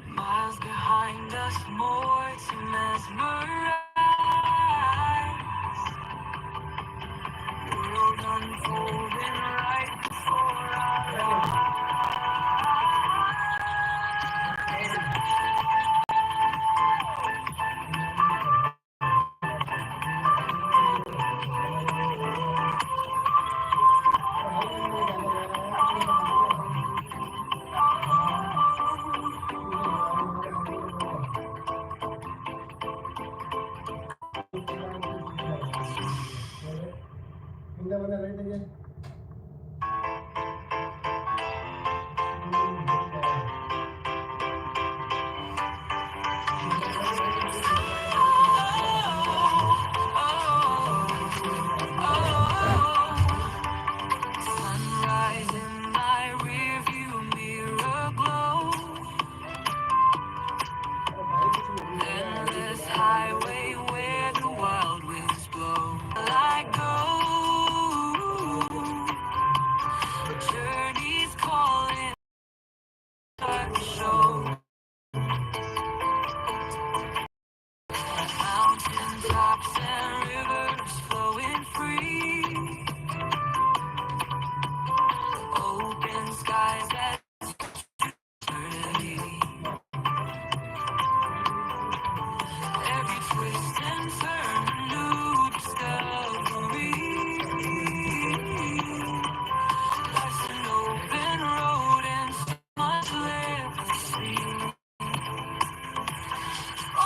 Miles behind us, more to mesmerize. World unfolding right before our sunrise in my rearview mirror glow. Endless highway where the wild winds blow. I go, journeys calling, start to show. Mountain tops and rivers flowing free. Open skies that eternity. Every twist and turn, a new discovery. Life's an open road and so much left to see.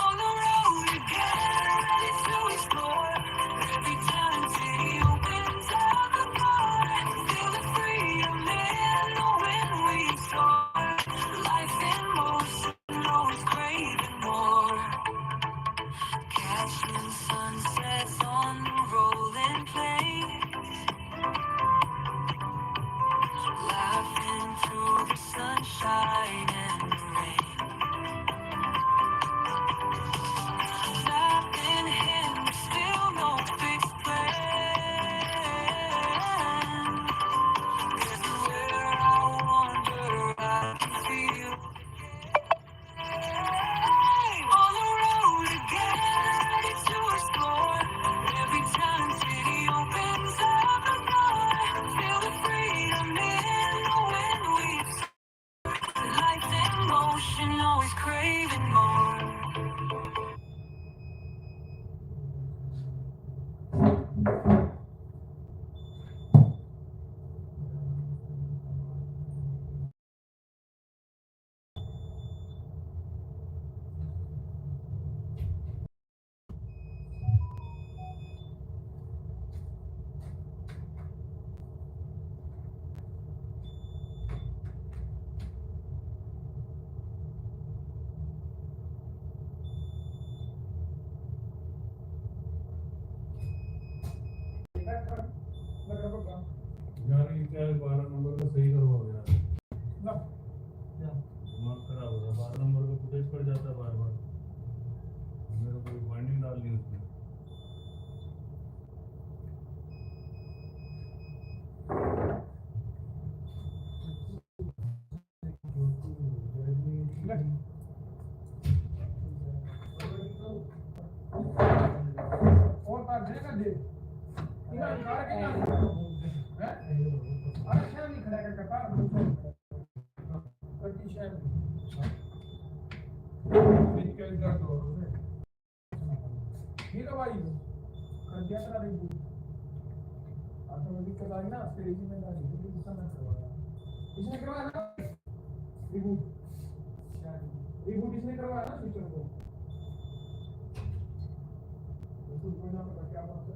On the road again, ready to explore. Every town and city opens up the door. Feel the freedom in the wind we soar. Life in motion, always craving more. Catching sunsets on the rolling plains. Laughing through the sunshine and the rain. Map in hand, still no fixed plan. Everywhere I wander, I can feel on the road again, ready to explore. Every town and city opens up the door. Feel the freedom in the wind we soar. Life in motion, always craving more. यार ये क्या है 12 number का सही करो यार ना दिमाग खराब हो रहा है 12 नंबर का फुटेज पड़ जाता है बार बार मेरे को बाइंडिंग डालनी है उसमें और बात देगा दे इधर कार के ना है अरे क्या नहीं खड़ा कर कपार कंडीशन फिजिकल कर दो हीरो भाई कर दिया था रिव्यू ऑटोमेटिक करवाई ना फिर इसी में डाल दी इसका मैं करवाया इसने करवाया ना रिव्यू रिव्यू किसने करवाया ना फीचर को तो कोई ना पता क्या बात है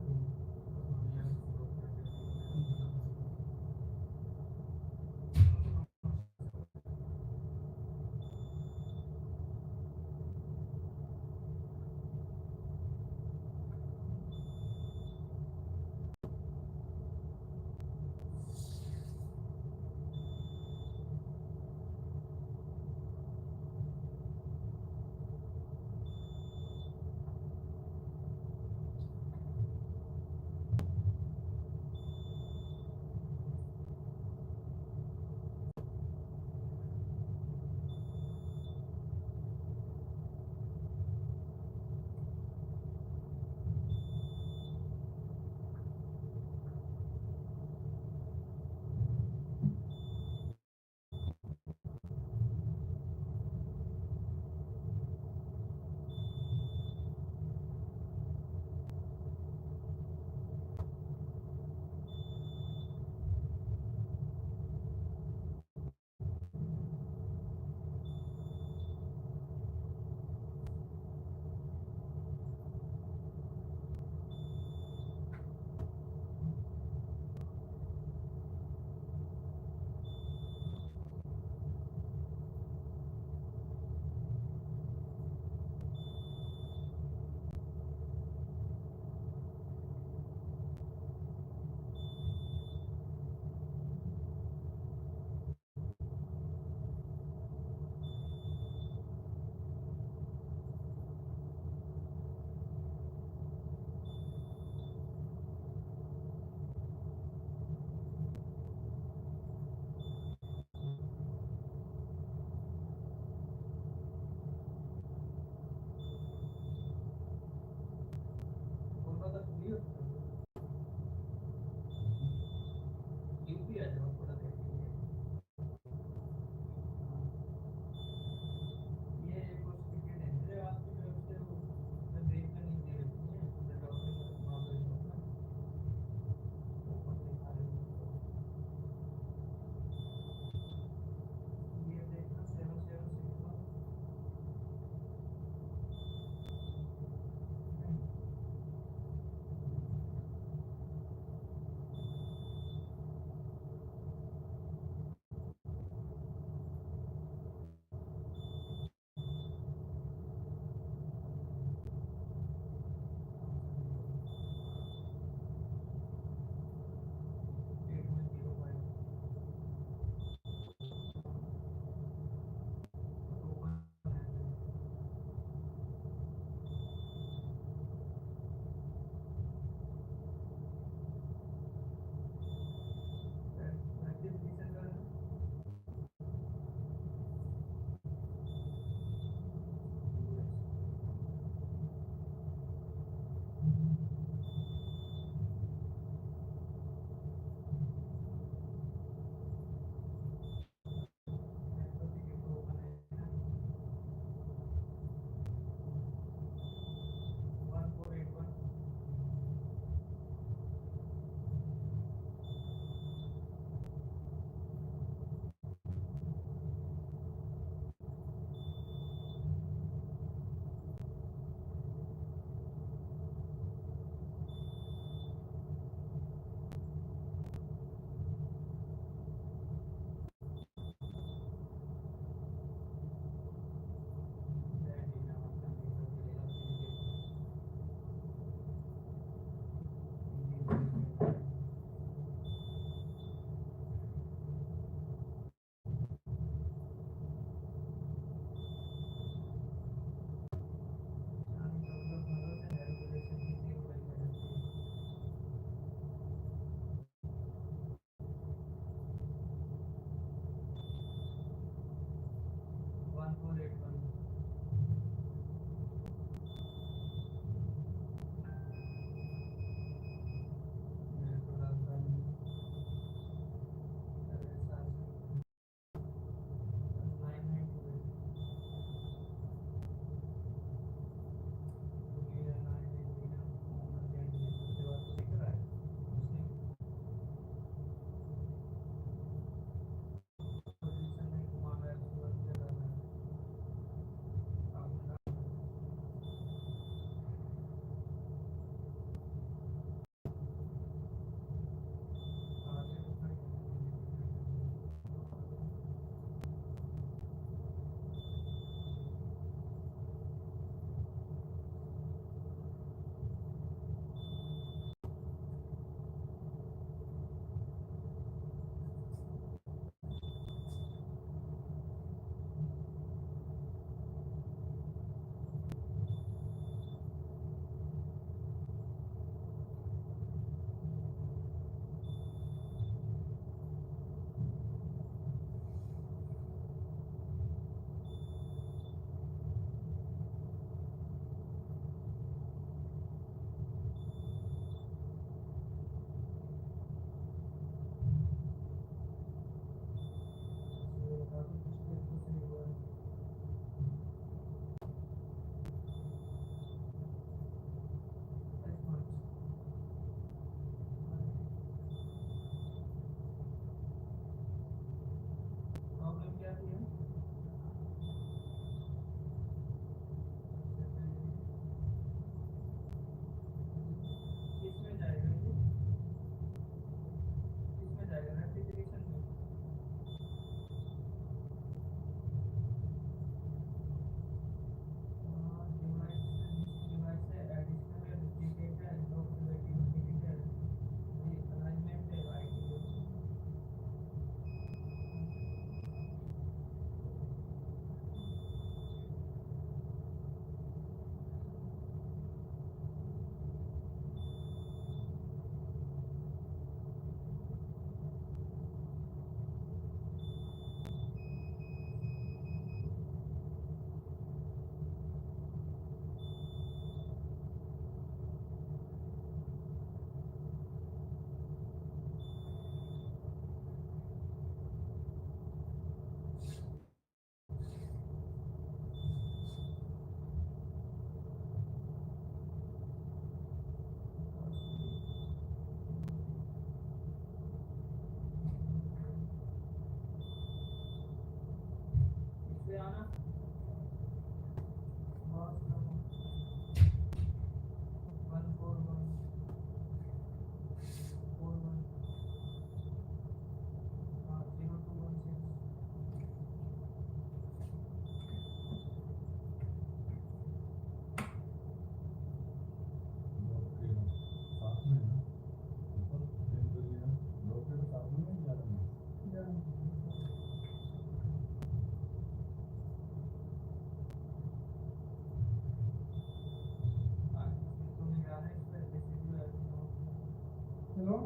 हेलो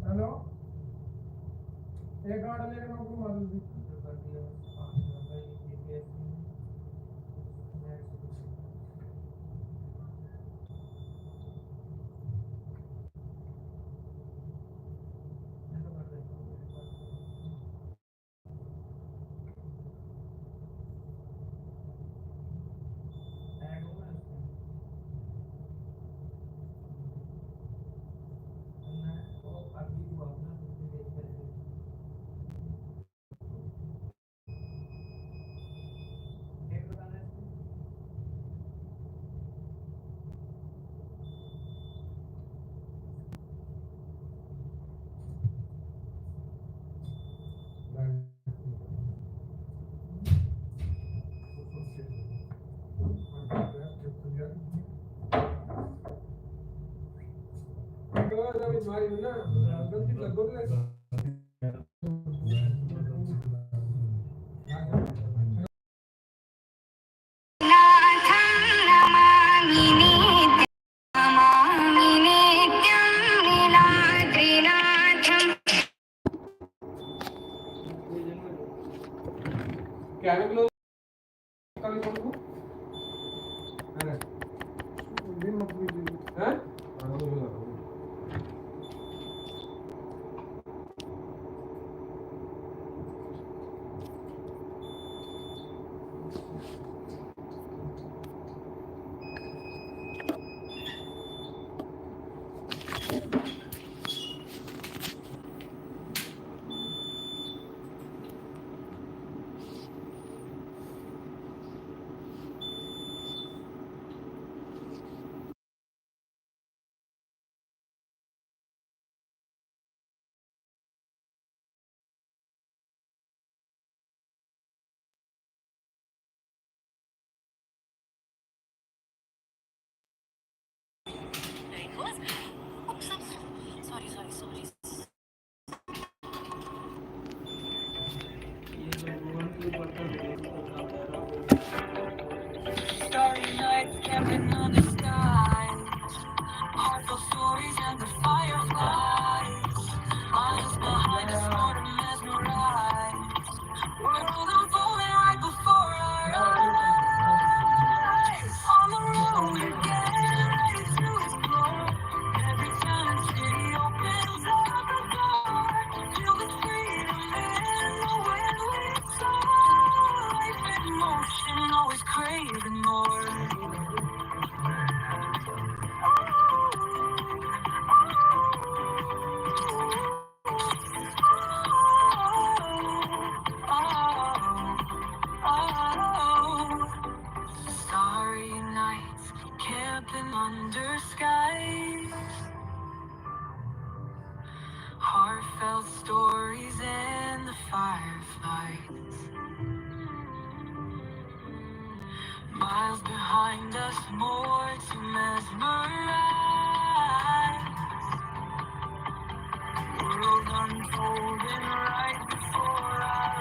हेलो एक गाड़ी लेकर आपको मालूम भी नाथं नमामि नमामि नित्यं नीलाद्रिनाथम् कैमरे कभी तुमको है दिन मत लीजिए हैं Starry nights camping under skies, heartfelt stories and the fireflies. Miles behind us, more to mesmerize. World unfolding right before our eyes. On the road again, ready to explore. Every town and city opens up the door. Feel the freedom in the wind we soar. Life in motion, always craving more. Starry nights, camping under skies, heartfelt stories and the fireflies. Miles behind us, more to mesmerize. World unfolding right before our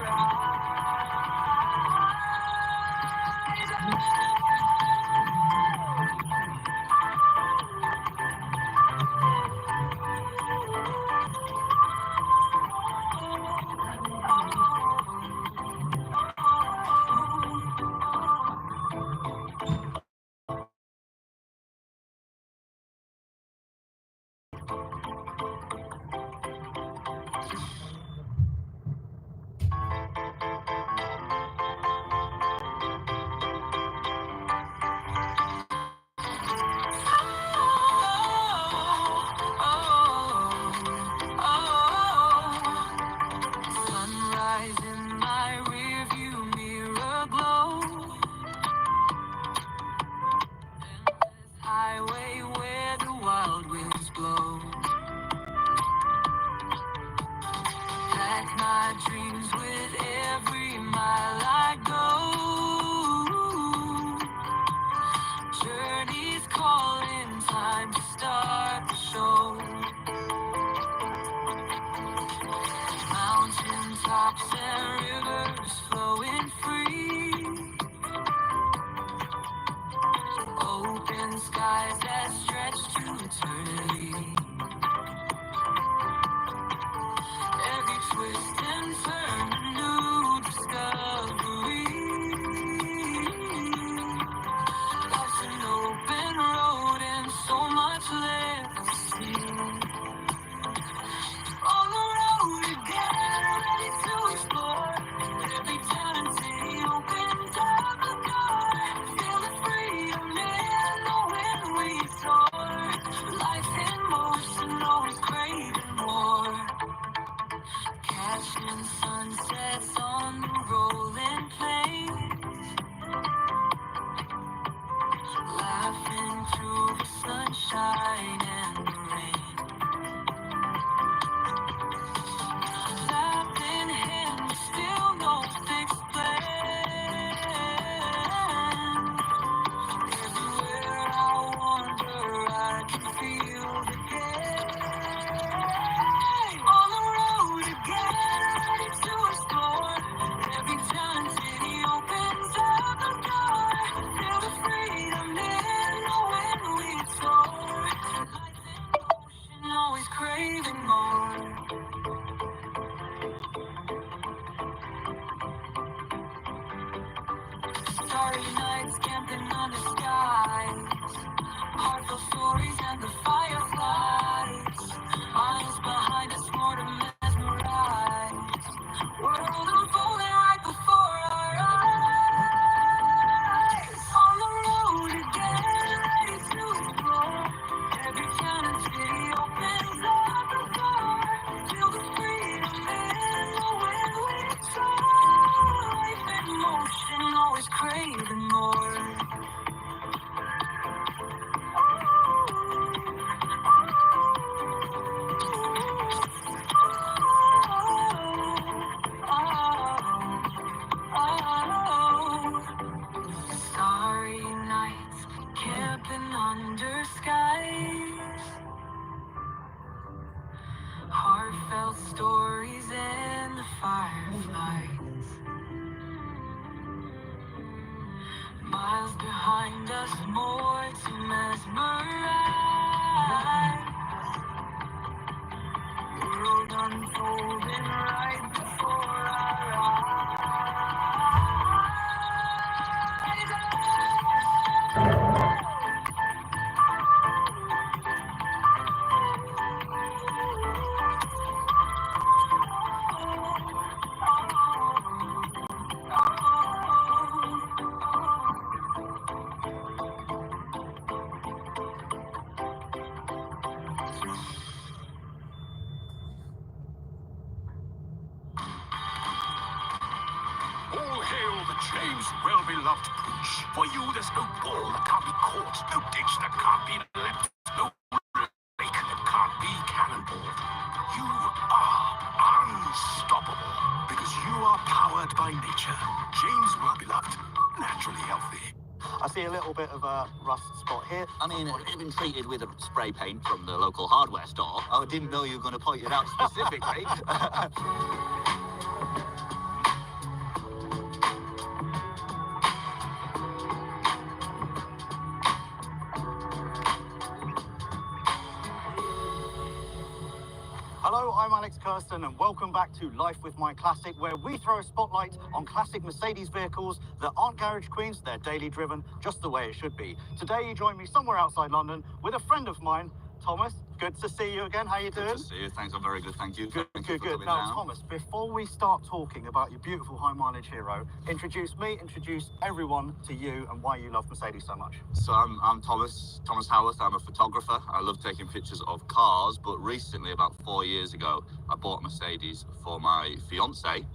Starry nights camping under skies, heartfelt stories and the fireflies. Miles behind us, more to mesmerize. World unfolding right before our eyes. On the road again, ready to explore. Every town and city opens up the door. Feel the freedom in the wind we soar. Life in motion, always craving more. Starry nights, camping under skies, heartfelt stories and the fireflies. Miles behind us, more to mesmerize. World unfolding right before our All hail the James well-beloved pooch. For you, there's no ball that can't be caught, no ditch that can't be leapt, no lake that can't be cannonballed. You are unstoppable because you are powered by nature. James well-beloved, naturally healthy. I see a little bit of a rust spot here. I mean, it's been treated with a spray paint from the local hardware store. I didn't know you were going to point it out specifically. Hello, I'm Alex Kirsten, and welcome back to Life with My Classic, where we throw a spotlight on classic Mercedes vehicles that aren't garage queens, they're daily driven, just the way it should be. Today, you join me somewhere outside London with a friend of mine, Thomas. Good to see you again. How you doing? Good to see you. Thanks, I'm very good, thank you. Good, Thank you good, for good. coming Now, down. Thomas, before we start talking about your beautiful high-mileage hero, introduce me, introduce everyone to you and why you love Mercedes so much. So I'm Thomas Howarth. I'm a photographer. I love taking pictures of cars, but recently, about 4 years ago, I bought a Mercedes for my fiance,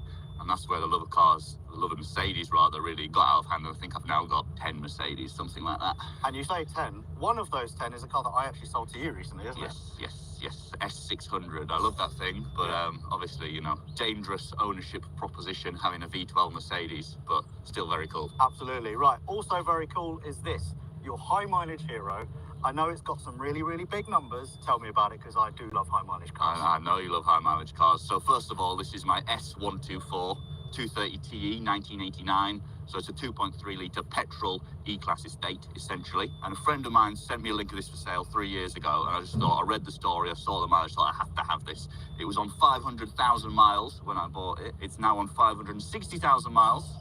and that's where the love of cars, the love of Mercedes rather, really got out of hand. And I think I've now got 10 Mercedes, something like that. And you say 10. One of those 10 is a car that I actually sold to you recently, isn't it? Yes, S600. I love that thing, but obviously, you know, dangerous ownership proposition having a V12 Mercedes, but still very cool. Absolutely. Right. Also very cool is this, your high-mileage hero. I know it's got some really, really big numbers. Tell me about it, because I do love high-mileage cars. I know you love high mileage cars. So first of all, this is my S124 230 TE 1989. So it's a 2.3 litre petrol E-Class estate, essentially. And a friend of mine sent me a link of this for sale 3 years ago. And I just thought, I read the story, I saw the mileage, thought I have to have this. It was on 500,000 miles when I bought it. It's now on 560,000 miles.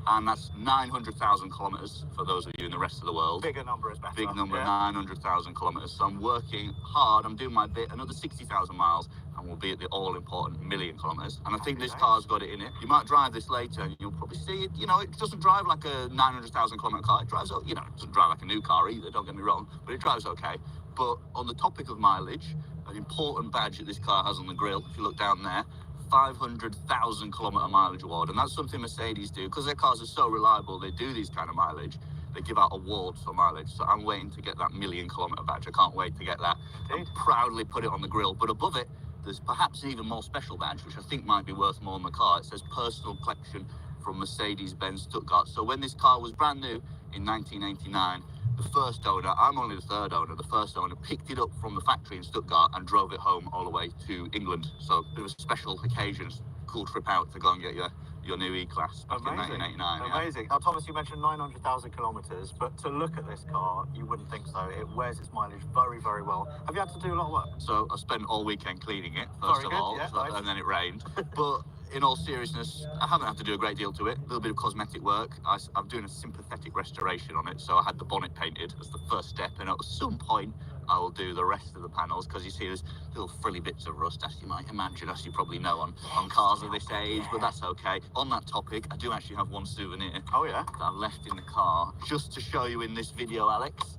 And that's 900,000 kilometres for those of you in the rest of the world. Bigger number is better. Big number, yeah. 900,000 kilometres. So I'm working hard, I'm doing my bit, another 60,000 miles, and we'll be at the all-important 1,000,000 kilometres. And I think this car's got it in it. You might drive this later, and you'll probably see it, you know, it doesn't drive like a 900,000 kilometre car. It drives, you know, it doesn't drive like a new car either, don't get me wrong, but it drives okay. But on the topic of mileage, an important badge that this car has on the grille, if you look down there, 500,000 kilometre mileage award, and that's something Mercedes do because their cars are so reliable. They do these kind of mileage. They give out awards for mileage. So I'm waiting to get that 1,000,000 kilometre badge. I can't wait to get that and proudly put it on the grille. But above it, there's perhaps an even more special badge, which I think might be worth more than the car. It says personal collection from Mercedes-Benz Stuttgart. So when this car was brand new in 1989, the first owner, I'm only the third owner, the first owner picked it up from the factory in Stuttgart and drove it home all the way to England. So it was a special occasion, cool trip out to go and get your new E-Class back in 1989. Amazing. Now, Thomas, you mentioned 900,000 kilometres, but to look at this car, you wouldn't think so. It wears its mileage very, very well. Have you had to do a lot of work? So I spent all weekend cleaning it, first of all, yeah, so, nice. and then it rained. But in all seriousness, I haven't had to do a great deal to it. A little bit of cosmetic work. I'm doing a sympathetic restoration on it, so I had the bonnet painted as the first step, and at some point I will do the rest of the panels, because you see there's little frilly bits of rust, as you might imagine, as you probably know on cars of this age, but that's okay. On that topic, I do actually have one souvenir. Oh, yeah? That I've left in the car, just to show you in this video, Alex,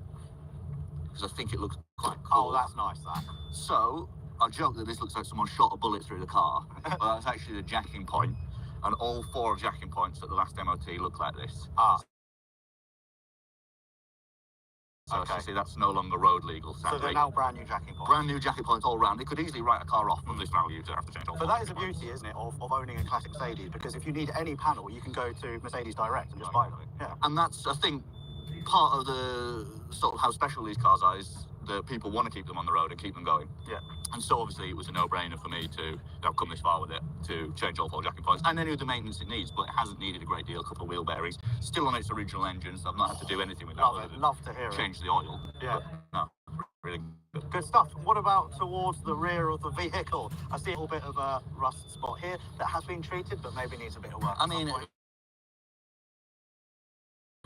because I think it looks quite cool. Oh, that's nice, that. So, I joke that this looks like someone shot a bullet through the car, but that's actually the jacking point, and all 4 jacking points at the last MOT look like this. Ah. So Okay. as you see, that's no longer road legal, sadly. So they're now brand new jacking points. Brand new jacking points all round. They could easily write a car off from this value to have to change all. But that is the beauty, isn't it, of owning a classic Mercedes, because if you need any panel, you can go to Mercedes Direct and just buy them. Yeah. And that's, I think, part of the sort of how special these cars are is that people want to keep them on the road and keep them going. Yeah. And so obviously it was a no-brainer for me to have come this far with it, to change all 4 jacking points and any of the maintenance it needs, but it hasn't needed a great deal. A couple of wheel bearings, still on its original engine, so I've not had to do anything with that. Love it. Love to hear it. Change the oil. Yeah. But no, really good. Good stuff. What about towards the rear of the vehicle? I see a little bit of a rust spot here that has been treated, but maybe needs a bit of work. I mean,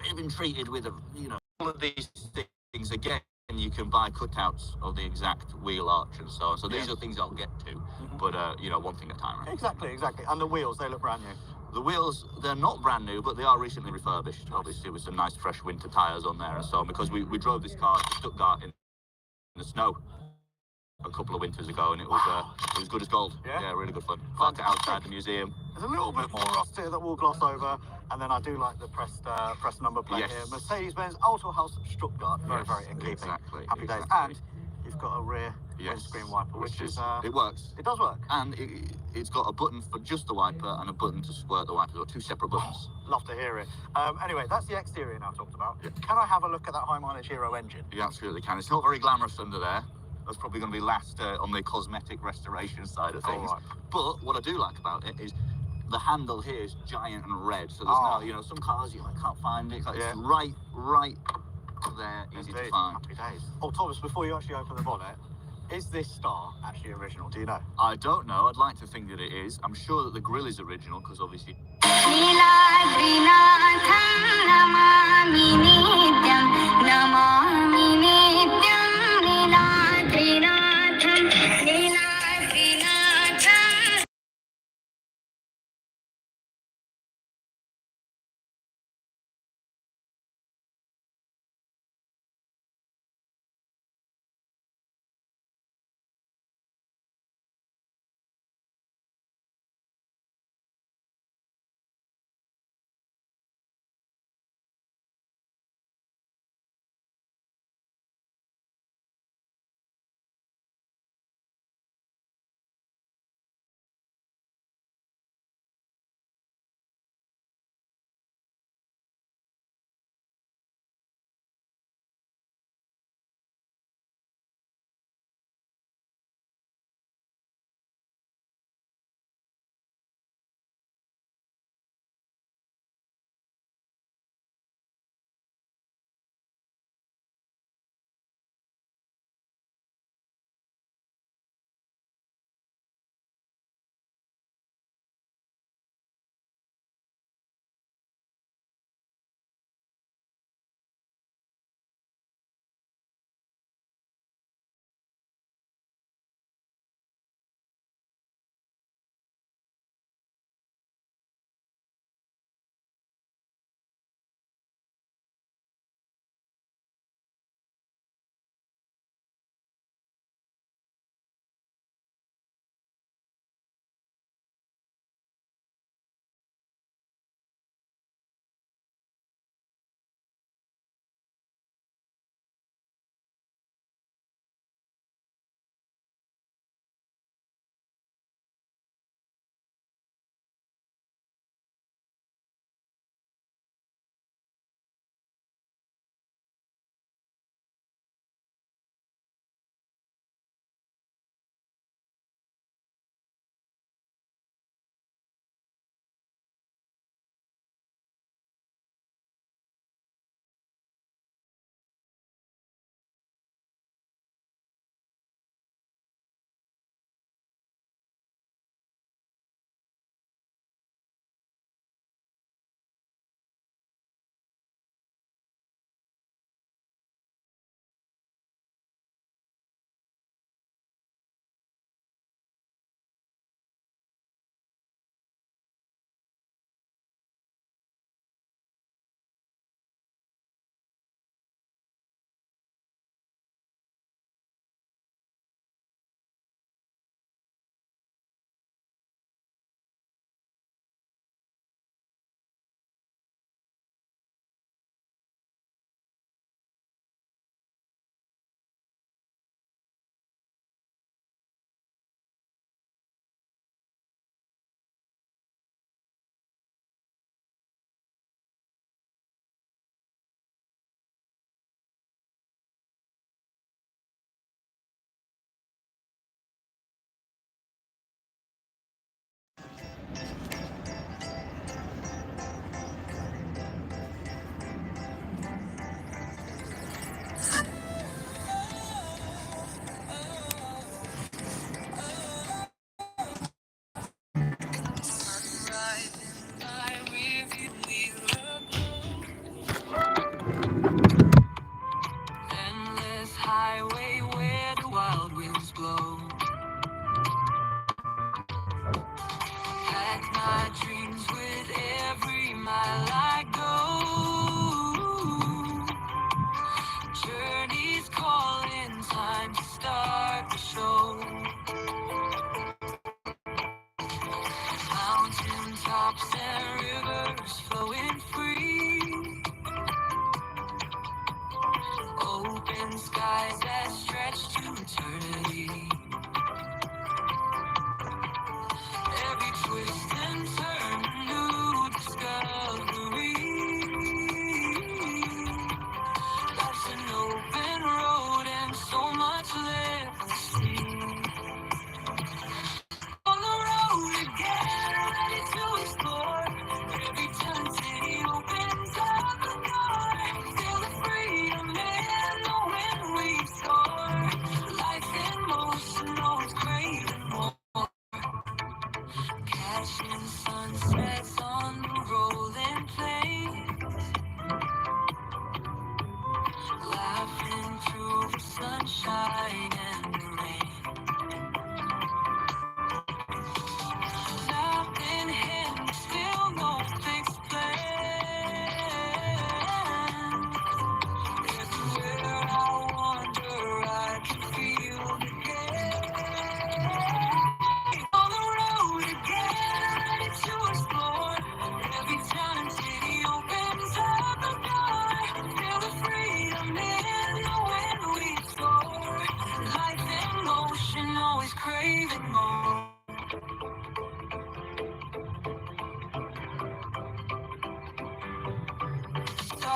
it's been treated with, all of these things again. And you can buy cutouts of the exact wheel arch and so on. So these are things I'll get to, but one thing at a time. Right? Exactly. And the wheels, they look brand new. The wheels, they're not brand new, but they are recently refurbished. Obviously, with some nice fresh winter tyres on there and so on, because we drove this car to Stuttgart in the snow a couple of winters ago, and it was good as gold. Yeah, really good fun. Parked it outside the museum. There's a little bit more rust here that we'll gloss over, and then I do like the press number plate here. Mercedes-Benz Autohaus Stuttgart. Very, very in keeping. Exactly. Happy days. And you've got a rear windscreen wiper, which is... it works. It does work. And it's got a button for just the wiper and a button to squirt the wiper. 2 separate buttons. Love to hear it. Anyway, that's the exterior now talked about. Yeah. Can I have a look at that high mileage Hero engine? You absolutely can. It's not very glamorous under there. That's probably going to be last on the cosmetic restoration side of things. Right. But what I do like about it is the handle here is giant and red. So there's no, some cars you can't find it. It's right there, easy to find. Happy days. Oh, Thomas, before you actually open the bonnet, is this star actually original? Do you know? I don't know. I'd like to think that it is. I'm sure that the grille is original because obviously.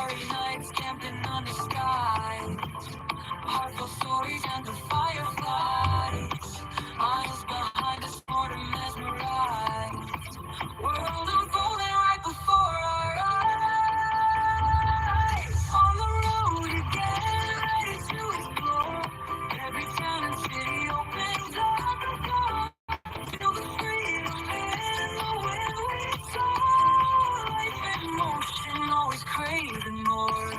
Starry nights camping under skies, heartfelt stories and the fireflies. Miles behind us, more to mesmerize. World unfolding right before our eyes. On the road again, ready to explore. Every town and city opens up the door. Feel the freedom in the wind we soar. Life in motion, always craving more.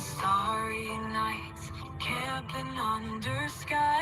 Starry nights, camping under skies.